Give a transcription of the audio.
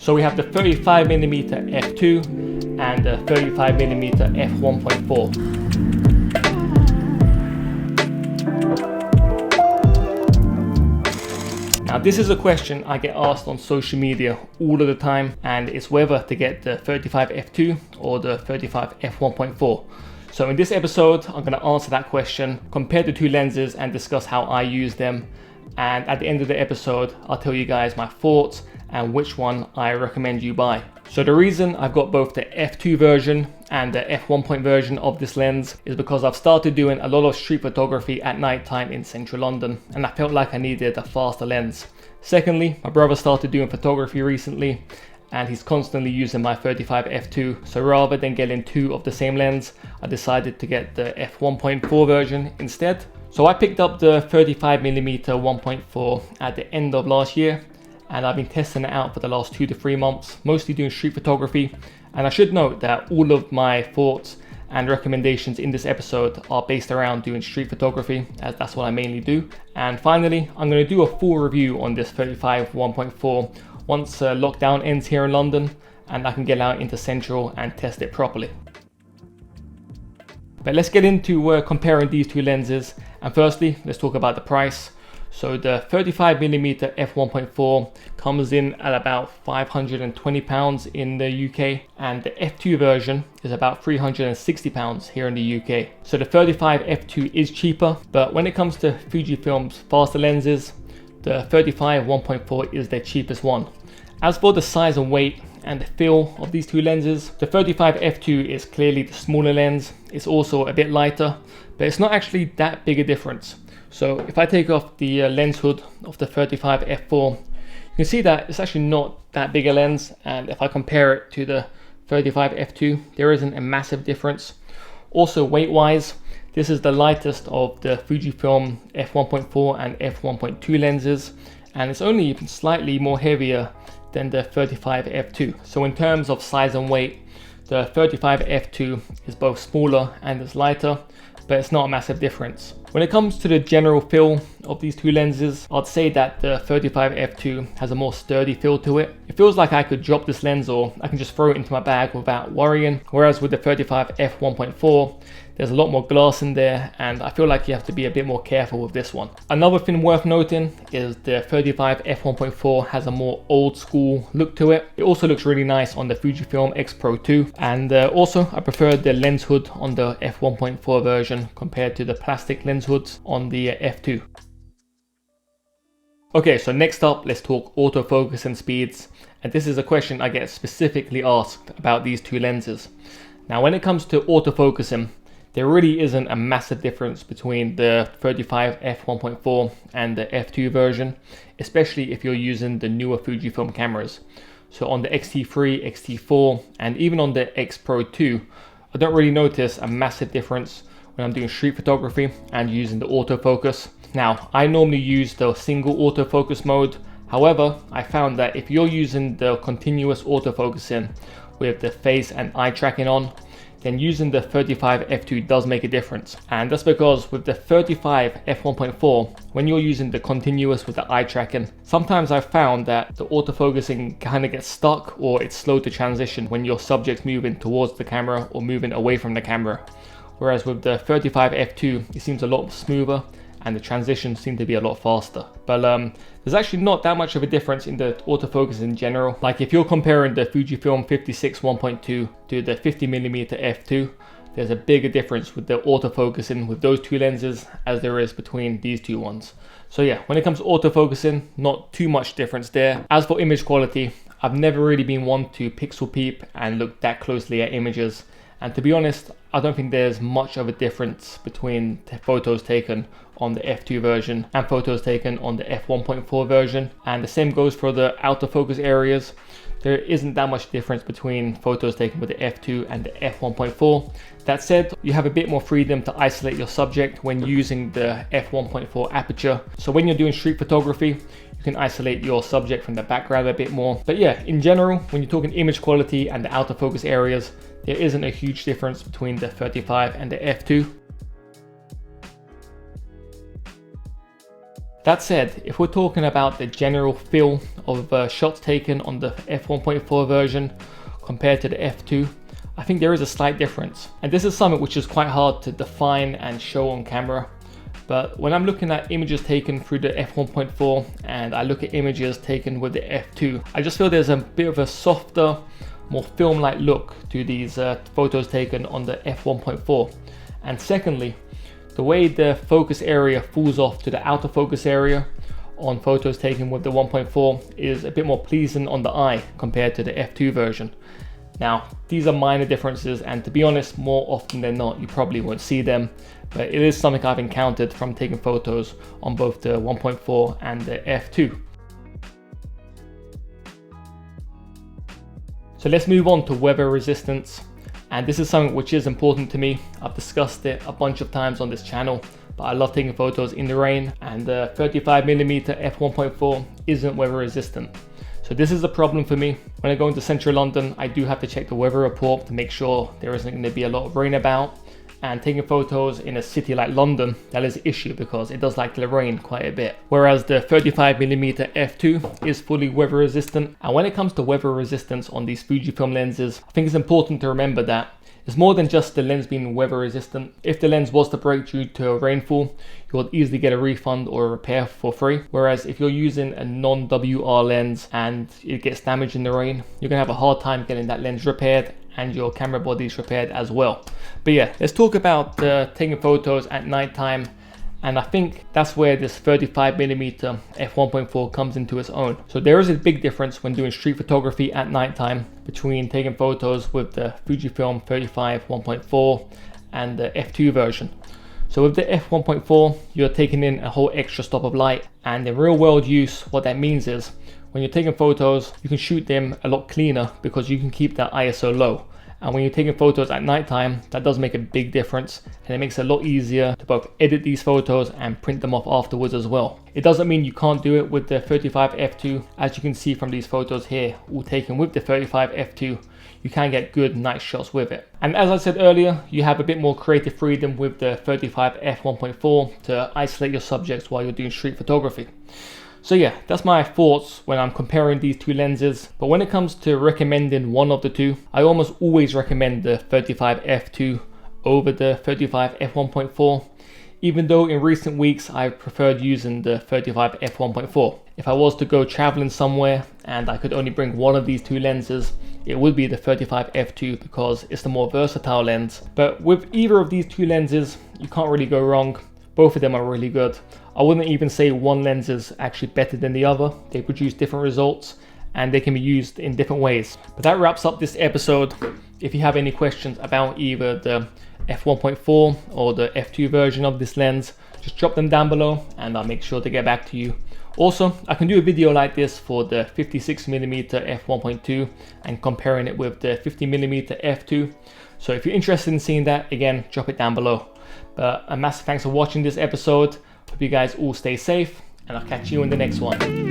So we have the 35mm f2 and the 35mm f1.4. Now this is a question I get asked on social media all of the time, and it's whether to get the 35 f2 or the 35 f1.4. So in this episode, I'm going to answer that question, compare the two lenses and discuss how I use them. And at the end of the episode, I'll tell you guys my thoughts and which one I recommend you buy. So the reason I've got both the f2 version and the f1 version of this lens is because I've started doing a lot of street photography at night time in central London, and I felt like I needed a faster lens. Secondly, my brother started doing photography recently, and he's constantly using my 35 f2, so rather than getting two of the same lens, I decided to get the f1.4 version instead. So I picked up the 35mm 1.4 at the end of last year, and I've been testing it out for the last 2 to 3 months, mostly doing street photography. And I should note that all of my thoughts and recommendations in this episode are based around doing street photography, as that's what I mainly do. And finally, I'm going to do a full review on this 35 1.4 once lockdown ends here in London and I can get out into Central and test it properly. But let's get into comparing these two lenses, and firstly let's talk about the price. So the 35mm f1.4 comes in at about £520 in the UK, and the f2 version is about £360 here in the UK. So the 35 f2 is cheaper, but when it comes to Fujifilm's faster lenses, the 35 1.4 is their cheapest one. As for the size and weight and the feel of these two lenses, the 35 f2 is clearly the smaller lens. It's also a bit lighter, but it's not actually that big a difference. So if I take off the lens hood of the 35 f4, you can see that it's actually not that big a lens, and if I compare it to the 35 f2, there isn't a massive difference. Also weight wise, this is the lightest of the Fujifilm f1.4 and f1.2 lenses, and it's only slightly more heavier than the 35 f2. So in terms of size and weight, the 35 f2 is both smaller and it's lighter, but it's not a massive difference. When it comes to the general feel of these two lenses, I'd say that the 35 f2 has a more sturdy feel to it. It feels like I could drop this lens or I can just throw it into my bag without worrying, whereas with the 35 f1.4, there's a lot more glass in there, and I feel like you have to be a bit more careful with this one. Another thing worth noting is the 35 f1.4 has a more old school look to it. It also looks really nice on the Fujifilm X Pro 2, and also I prefer the lens hood on the f1.4 version compared to the plastic lens hoods on the f2. Okay, so next up, let's talk autofocus and speeds, and this is a question I get specifically asked about these two lenses. Now when it comes to autofocusing, there really isn't a massive difference between the 35 f1.4 and the f2 version, especially if you're using the newer Fujifilm cameras. So on the X-T3, X-T4, and even on the X Pro 2, I don't really notice a massive difference when I'm doing street photography and using the autofocus. Now, I normally use the single autofocus mode. However, I found that if you're using the continuous autofocusing with the face and eye tracking on, then using the 35 f2 does make a difference. And that's because with the 35 f1.4, when you're using the continuous with the eye tracking, sometimes I've found that the autofocusing kind of gets stuck, or it's slow to transition when your subject's moving towards the camera or moving away from the camera. Whereas with the 35 f2, it seems a lot smoother and the transitions seem to be a lot faster. But there's actually not that much of a difference in the autofocus in general. Like if you're comparing the Fujifilm 56 1.2 to the 50mm f2, there's a bigger difference with the autofocusing with those two lenses as there is between these two ones. So yeah, when it comes to autofocusing, not too much difference there. As for image quality, I've never really been one to pixel peep and look that closely at images. And to be honest, I don't think there's much of a difference between the photos taken on the f2 version and photos taken on the f1.4 version. And the same goes for the out of focus areas. There isn't that much difference between photos taken with the f2 and the f1.4. That said, you have a bit more freedom to isolate your subject when using the f1.4 aperture. So when you're doing street photography, you can isolate your subject from the background a bit more. But yeah, in general, when you're talking image quality and the out of focus areas, there isn't a huge difference between the 35 and the f2. That said, if we're talking about the general feel of shots taken on the f1.4 version compared to the f2, I think there is a slight difference. And this is something which is quite hard to define and show on camera. But when I'm looking at images taken through the f1.4 and I look at images taken with the f2, I just feel there's a bit of a softer, more film-like look to these photos taken on the f1.4. And secondly, the way the focus area falls off to the autofocus area on photos taken with the 1.4 is a bit more pleasing on the eye compared to the f2 version. Now, these are minor differences, and to be honest, more often than not, you probably won't see them, but it is something I've encountered from taking photos on both the 1.4 and the f2. So let's move on to weather resistance. And this is something which is important to me. I've discussed it a bunch of times on this channel, but I love taking photos in the rain, and the 35mm f1.4 isn't weather resistant. So this is a problem for me. When I go into central London, I do have to check the weather report to make sure there isn't going to be a lot of rain about. And taking photos in a city like London, that is an issue because it does like to rain quite a bit. Whereas the 35mm f2 is fully weather resistant. And when it comes to weather resistance on these Fujifilm lenses, I think it's important to remember that it's more than just the lens being weather resistant. If the lens was to break due to a rainfall, you'll easily get a refund or a repair for free. Whereas if you're using a non-WR lens and it gets damaged in the rain, you're gonna have a hard time getting that lens repaired and your camera body is repaired as well. But yeah, let's talk about taking photos at nighttime. And I think that's where this 35mm f1.4 comes into its own. So there is a big difference when doing street photography at nighttime between taking photos with the Fujifilm 35 1.4 and the f2 version. So with the f1.4, you're taking in a whole extra stop of light, and in real world use, what that means is when you're taking photos, you can shoot them a lot cleaner because you can keep that ISO low. And when you're taking photos at nighttime, that does make a big difference, and it makes it a lot easier to both edit these photos and print them off afterwards as well. It doesn't mean you can't do it with the 35 f2. As you can see from these photos here, all taken with the 35 f2, you can get good night shots with it. And as I said earlier, you have a bit more creative freedom with the 35 f1.4 to isolate your subjects while you're doing street photography. So yeah, that's my thoughts when I'm comparing these two lenses. But when it comes to recommending one of the two, I almost always recommend the 35 f2 over the 35 f1.4, even though in recent weeks I've preferred using the 35 f1.4. If I was to go traveling somewhere and I could only bring one of these two lenses, it would be the 35 f2 because it's the more versatile lens. But with either of these two lenses, you can't really go wrong. Both of them are really good. I wouldn't even say one lens is actually better than the other. They produce different results and they can be used in different ways. But that wraps up this episode. If you have any questions about either the f1.4 or the f2 version of this lens, just drop them down below and I'll make sure to get back to you. Also, I can do a video like this for the 56mm f1.2 and comparing it with the 50mm f2. So if you're interested in seeing that, again, drop it down below. But a massive thanks for watching this episode. Hope you guys all stay safe, and I'll catch you in the next one.